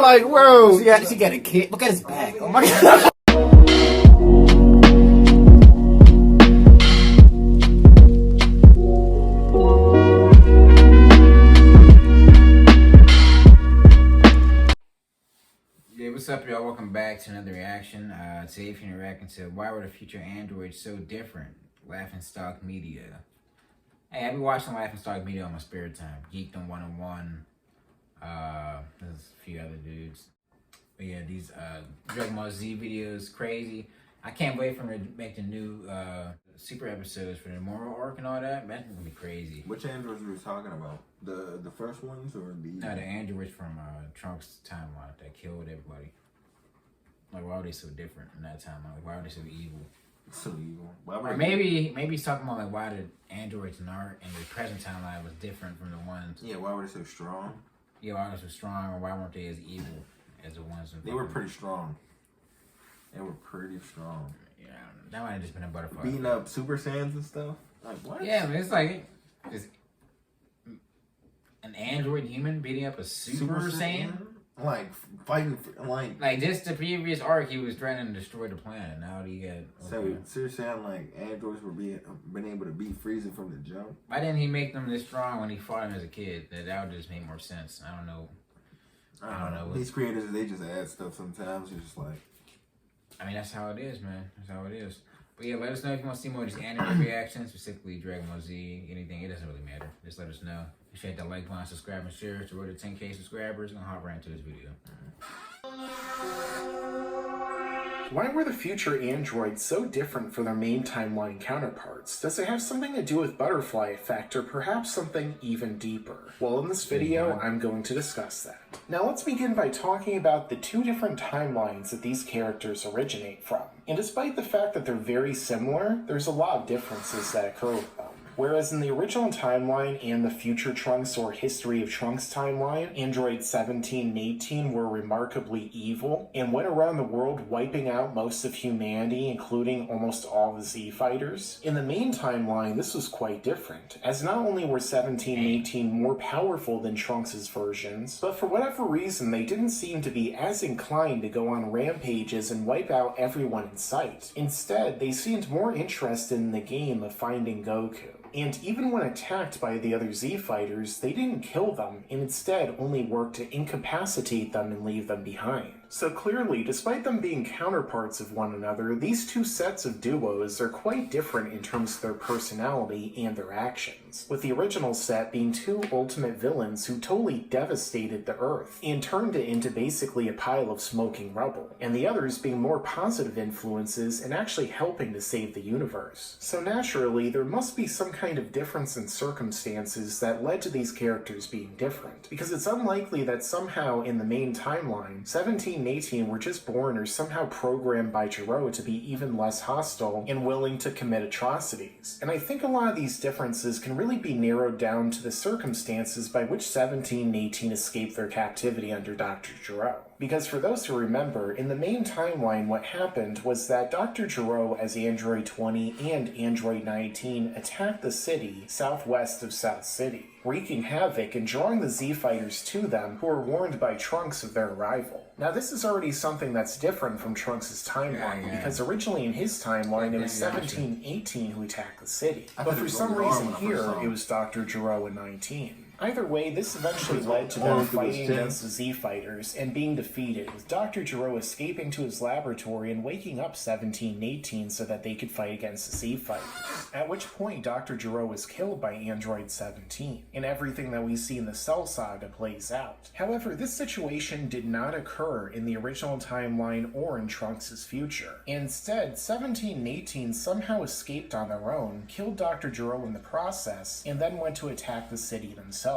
like, bro. She got a kid. Look at his back. Oh my god. Yeah, what's up, y'all? Welcome back to another reaction. Today, if you're reacting to Why Were the Future Androids So Different? Laughing Stock Media. Hey, I be watching Laughing Stock Media on my spare time. Geekdom 101. There's a few other dudes. But yeah, these Dragon Ball Z videos, crazy. I can't wait for them to make the new super episodes for the moral arc and all that. That's gonna be crazy. Which androids were we talking about? The first ones or the? No, the androids from Trunks' timeline that killed everybody. Like, why are they so different in that timeline? Like, why are they so evil? So evil. Or maybe he's talking about like why the androids in the present timeline was different from the ones. Yeah, why were they so strong? Yeah, why were they so strong, or why weren't they as evil as the ones in? They were pretty strong. They were pretty strong. Yeah, that might have just been a butterfly. Beating up Super Saiyans and stuff. Like what? Yeah, but it's like it's an android human beating up a Super Saiyan. Like fighting for, like just the previous arc, he was threatening to destroy the planet. Now he got so Super Saiyan, like androids were been able to beat Frieza from the jump. Why didn't he make them this strong when he fought him as a kid? That would just make more sense. I don't know. I don't know. These creators, they just add stuff sometimes. It's just like, I mean, that's how it is, man. That's how it is. But yeah, let us know if you want to see more of these anime reactions, specifically Dragon Ball Z, anything. It doesn't really matter. Just let us know. Be sure to hit that like button, subscribe, and share to road to 10K subscribers. And I'll hop right into this video. Why were the future androids so different from their main timeline counterparts? Does it have something to do with butterfly effect, or perhaps something even deeper? Well, in this video, I'm going to discuss that. Now let's begin by talking about the two different timelines that these characters originate from. And despite the fact that they're very similar, there's a lot of differences that occur with them. Whereas in the original timeline and the future Trunks or History of Trunks timeline, androids 17 and 18 were remarkably evil and went around the world wiping out most of humanity, including almost all the Z fighters. In the main timeline, this was quite different, as not only were 17 and 18 more powerful than Trunks' versions, but for whatever reason they didn't seem to be as inclined to go on rampages and wipe out everyone in sight. Instead, they seemed more interested in the game of finding Goku. And even when attacked by the other Z fighters, they didn't kill them, and instead only worked to incapacitate them and leave them behind. So clearly, despite them being counterparts of one another, these two sets of duos are quite different in terms of their personality and their actions, with the original set being two ultimate villains who totally devastated the Earth and turned it into basically a pile of smoking rubble, and the others being more positive influences and actually helping to save the universe. So naturally, there must be some kind of difference in circumstances that led to these characters being different, because it's unlikely that somehow in the main timeline, 17 and 18 were just born or somehow programmed by Gero to be even less hostile and willing to commit atrocities. And I think a lot of these differences can really be narrowed down to the circumstances by which 17 and 18 escaped their captivity under Dr. Gero. Because for those who remember, in the main timeline what happened was that Dr. Gero as Android 20 and Android 19 attacked the city southwest of South City, wreaking havoc and drawing the Z fighters to them, who were warned by Trunks of their arrival. Now this is already something that's different from Trunks' timeline, because originally in his timeline it was 17 and 18 who attacked the city. But for some reason here, it was Dr. Gero and 19. Either way, this eventually led to them fighting against the Z fighters and being defeated, with Dr. Gero escaping to his laboratory and waking up 17 and 18 so that they could fight against the Z fighters. At which point, Dr. Gero was killed by Android 17, and everything that we see in the Cell Saga plays out. However, this situation did not occur in the original timeline or in Trunks' future. Instead, 17 and 18 somehow escaped on their own, killed Dr. Gero in the process, and then went to attack the city themselves.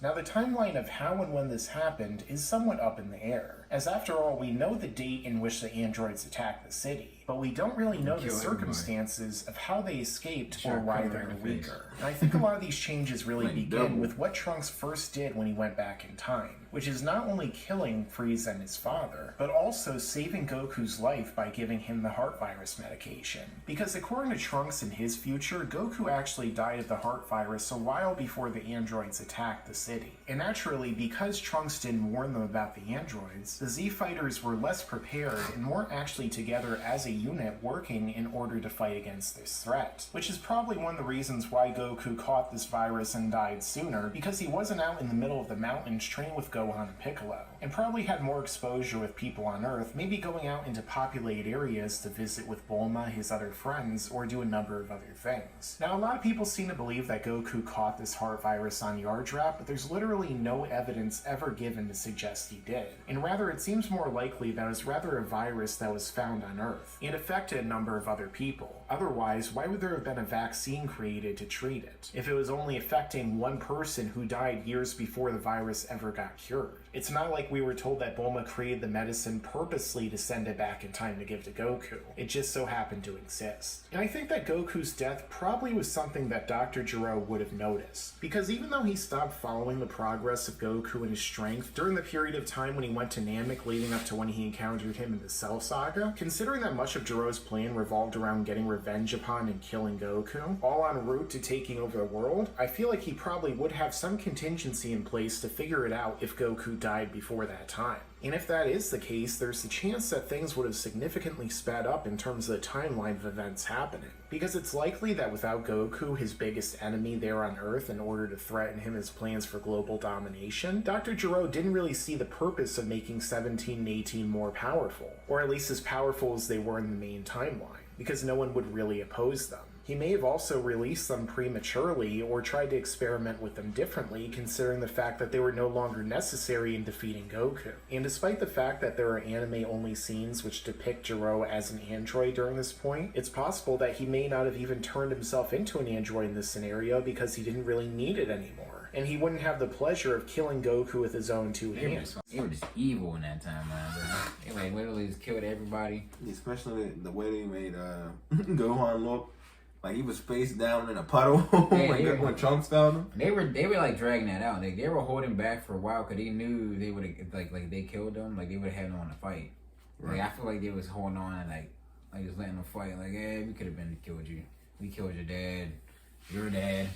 Now, the timeline of how and when this happened is somewhat up in the air. as after all, we know the date in which the androids attacked the city, but we don't really know the circumstances of how they escaped or why they're weaker. And I think a lot of these changes really begin with what Trunks first did when he went back in time, which is not only killing Frieza and his father, but also saving Goku's life by giving him the heart virus medication. Because according to Trunks in his future, Goku actually died of the heart virus a while before the androids attacked the city. And naturally, because Trunks didn't warn them about the androids, the Z-Fighters were less prepared and weren't actually together as a unit working in order to fight against this threat. Which is probably one of the reasons why Goku caught this virus and died sooner, because he wasn't out in the middle of the mountains training with Gohan and Piccolo, and probably had more exposure with people on Earth, maybe going out into populated areas to visit with Bulma, his other friends, or do a number of other things. Now, a lot of people seem to believe that Goku caught this heart virus on Yardrat, but there's literally no evidence ever given to suggest he did. And rather, it seems more likely that it was rather a virus that was found on Earth, and affected a number of other people. Otherwise, why would there have been a vaccine created to treat it, if it was only affecting one person who died years before the virus ever got cured? It's not like we were told that Bulma created the medicine purposely to send it back in time to give to Goku. It just so happened to exist. And I think that Goku's death probably was something that Dr. Gero would have noticed, because even though he stopped following the progress of Goku and his strength during the period of time when he went to Namek leading up to when he encountered him in the Cell Saga, considering that much of Gero's plan revolved around getting revenge upon and killing Goku, all en route to taking over the world, I feel like he probably would have some contingency in place to figure it out if Goku died before that time. And if that is the case, there's the chance that things would have significantly sped up in terms of the timeline of events happening. Because it's likely that without Goku, his biggest enemy there on Earth, in order to threaten him his plans for global domination, Dr. Gero didn't really see the purpose of making 17 and 18 more powerful, or at least as powerful as they were in the main timeline, because no one would really oppose them. He may have also released them prematurely or tried to experiment with them differently, considering the fact that they were no longer necessary in defeating Goku. And despite the fact that there are anime-only scenes which depict Gero as an android during this point, it's possible that he may not have even turned himself into an android in this scenario because he didn't really need it anymore. And he wouldn't have the pleasure of killing Goku with his own two hands. They were just evil in that timeline, bro. They like literally just killed everybody. Especially the way they made Gohan look. Like he was face down in a puddle when Trunks found him. They were like dragging that out. They were holding back for a while because they knew they would have like they killed them. Like they would have had no one to fight. Right. Like I feel like they was holding on and like just letting them fight. Like, hey, we could have been killed you. We killed your dad. Your dad.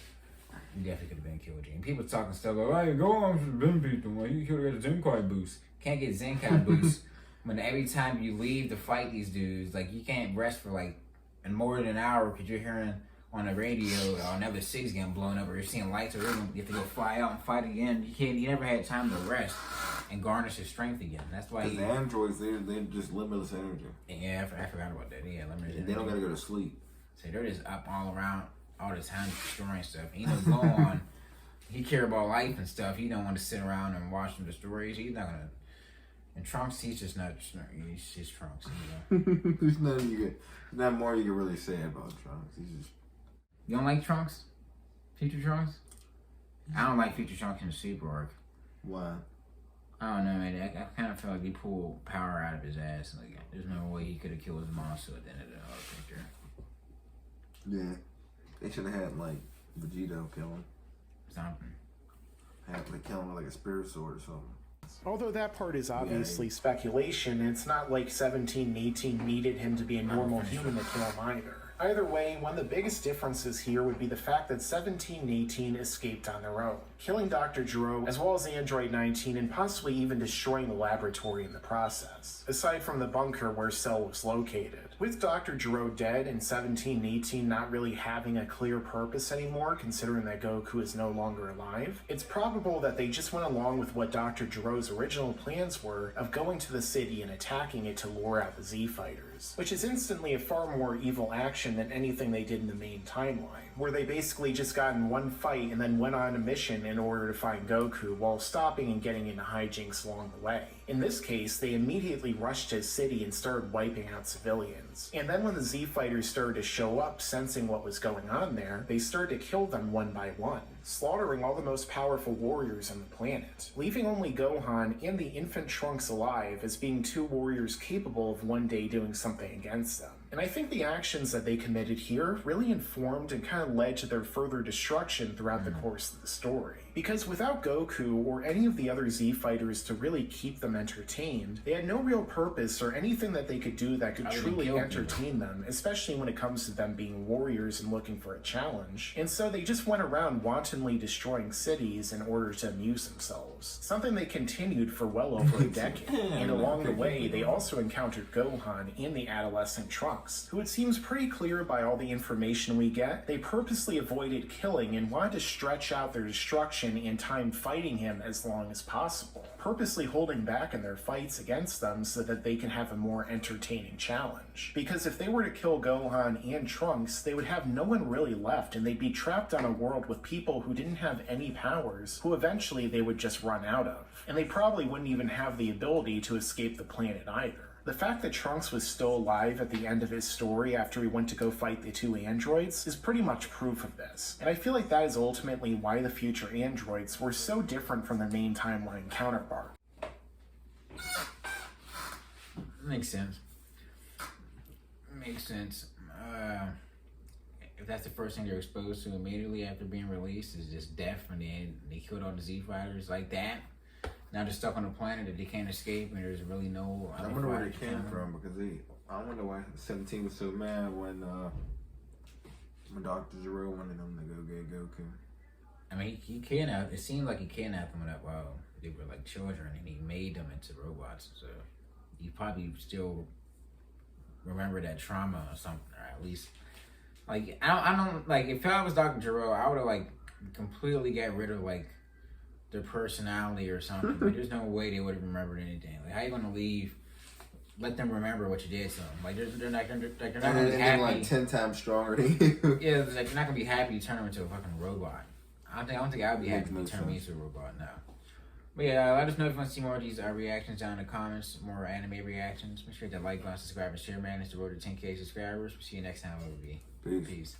We definitely could have been killed you. And people talking stuff like, hey, Gohan should have been beat them. Like you could have got a Zenkai boost. Can't get Zenkai boost when every time you leave to fight these dudes, like you can't rest for like. And more than an hour because you're hearing on the radio another city's getting blown up or you're seeing lights or you have to go fly out and fight again. You never had time to rest and garnish his strength again. That's why the androids, they're just limitless energy. Yeah, I forgot about that. Yeah, limitless energy. They don't gotta go to sleep. So they're just up all around all the time destroying stuff. And, Gohan, he care about life and stuff. He don't want to sit around and watch them destroy. He's not gonna. And Trunks, he's just not. He's just Trunks. There's not more you can really say about Trunks. He's just. You don't like Trunks? Future Trunks? I don't like Future Trunks in the Super arc. Why? I don't know, man. I kind of feel like they pulled power out of his ass. Like, there's no way he could have killed his monster at the end of the other picture. Yeah, they should have had like Vegito kill him. Something. Have to kill him with like a spirit sword or something. Although that part is obviously speculation, it's not like 17 and 18 needed him to be a normal human to kill him either. Either way, one of the biggest differences here would be the fact that 17 and 18 escaped on their own, killing Dr. Gero, as well as Android 19, and possibly even destroying the laboratory in the process, aside from the bunker where Cell was located. With Dr. Gero dead and 17 and 18 not really having a clear purpose anymore, considering that Goku is no longer alive, it's probable that they just went along with what Dr. Gero's original plans were of going to the city and attacking it to lure out the Z-Fighters, which is instantly a far more evil action than anything they did in the main timeline, where they basically just got in one fight and then went on a mission in order to find Goku while stopping and getting into hijinks along the way. In this case, they immediately rushed to his city and started wiping out civilians. And then when the Z Fighters started to show up, sensing what was going on there, they started to kill them one by one, slaughtering all the most powerful warriors on the planet, leaving only Gohan and the infant Trunks alive as being two warriors capable of one day doing something against them. And I think the actions that they committed here really informed and kind of led to their further destruction throughout the course of the story. Because without Goku or any of the other Z Fighters to really keep them entertained, they had no real purpose or anything that they could do that could truly entertain them, especially when it comes to them being warriors and looking for a challenge. And so they just went around wantonly destroying cities in order to amuse themselves, something they continued for well over a decade. And along the way, they also encountered Gohan and the adolescent Trunks, who it seems pretty clear by all the information we get, they purposely avoided killing and wanted to stretch out their destruction and time fighting him as long as possible, purposely holding back in their fights against them so that they can have a more entertaining challenge. Because if they were to kill Gohan and Trunks, they would have no one really left and they'd be trapped on a world with people who didn't have any powers, who eventually they would just run out of. And they probably wouldn't even have the ability to escape the planet either. The fact that Trunks was still alive at the end of his story after he went to go fight the two androids is pretty much proof of this, and I feel like that is ultimately why the future androids were so different from their main timeline counterpart. Makes sense. Makes sense. If that's the first thing they're exposed to immediately after being released is just death, and then they killed all the Z Fighters like that. Now they're stuck on a planet that they can't escape, and there's really no. I wonder where they came from because I wonder why 17 was so mad when Dr. Zero wanted them to go get Goku. I mean, he kidnapped. It seemed like he kidnapped them while they were like children, and he made them into robots. So he probably still remember that trauma or something, or at least like I don't like. If I was Dr. Zero, I would have like completely got rid of like their personality or something. But there's no way they would have remembered anything. Like, how you gonna leave? Let them remember what you did to them. Like they're not gonna be happy. Like 10 times stronger than you. Yeah, it's like you're not gonna be happy to turn them into a fucking robot. I don't think I'd be happy to turn me into a robot now. But yeah, let us know if you want to see more of these reactions down in the comments, more anime reactions. Make sure to like, subscribe, and share, man. It's the road to 10K subscribers. We'll see you next time, everybody. Peace.